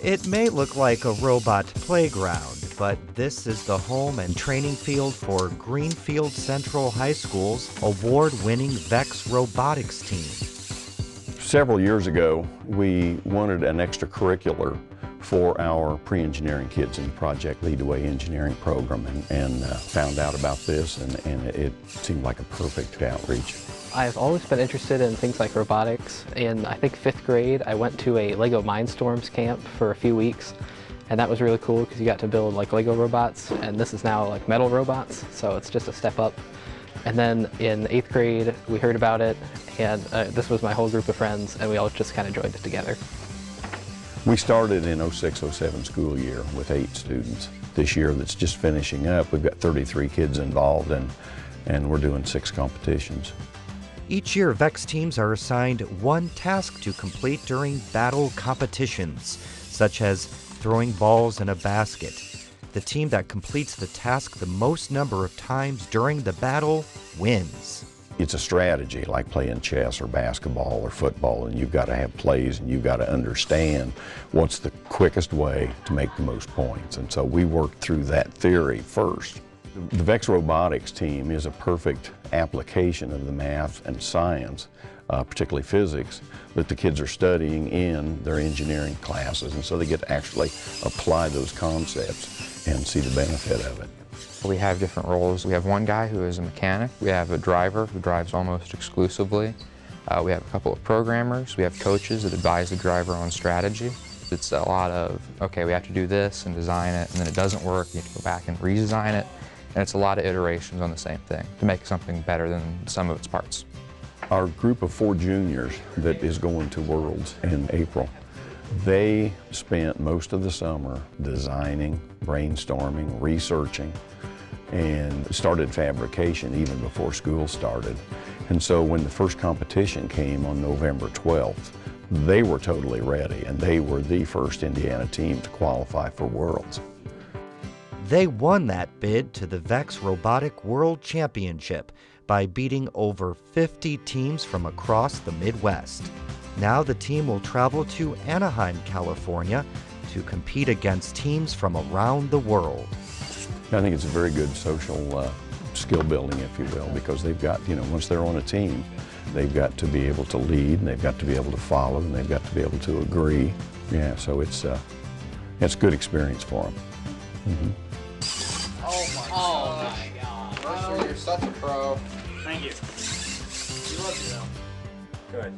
It may look like a robot playground, but this is the home and training field for Greenfield Central High School's award-winning VEX Robotics team. Several years ago, we wanted an extracurricular for our pre-engineering kids in the Project Lead the Way engineering program and found out about this and it seemed like a perfect outreach. I've always been interested in things like robotics. In, I think, 5th grade, I went to a Lego Mindstorms camp for a few weeks, and that was really cool because you got to build like Lego robots, and this is now like metal robots, so it's just a step up. And then in 8th grade, we heard about it, and this was my whole group of friends, and we all just kind of joined it together. We started in 06-07 school year with 8 students. This year that's just finishing up, we've got 33 kids involved, and we're doing 6 competitions. Each year, VEX teams are assigned one task to complete during battle competitions, such as throwing balls in a basket. The team that completes the task the most number of times during the battle wins. It's a strategy like playing chess or basketball or football, and you've got to have plays and you've got to understand what's the quickest way to make the most points. And so we worked through that theory first. The VEX Robotics team is a perfect application of the math and science, particularly physics, that the kids are studying in their engineering classes, and so they get to actually apply those concepts and see the benefit of it. We have different roles. We have one guy who is a mechanic. We have a driver who drives almost exclusively. We have a couple of programmers. We have coaches that advise the driver on strategy. It's a lot of, okay, we have to do this and design it, and then it doesn't work, you have to go back and redesign it. And it's a lot of iterations on the same thing to make something better than some of its parts. Our group of 4 juniors that is going to Worlds in April, they spent most of the summer designing, brainstorming, researching, and started fabrication even before school started. And so when the first competition came on November 12th, they were totally ready, and they were the first Indiana team to qualify for Worlds. They won that bid to the VEX Robotic World Championship by beating over 50 teams from across the Midwest. Now the team will travel to Anaheim, California to compete against teams from around the world. I think it's a very good social skill building, if you will, because they've got, once they're on a team, they've got to be able to lead, and they've got to be able to follow, and they've got to be able to agree. Yeah, so it's a good experience for them. Mm-hmm. Oh my God. Mercer, you're such a pro. Thank you. You love you though. Good.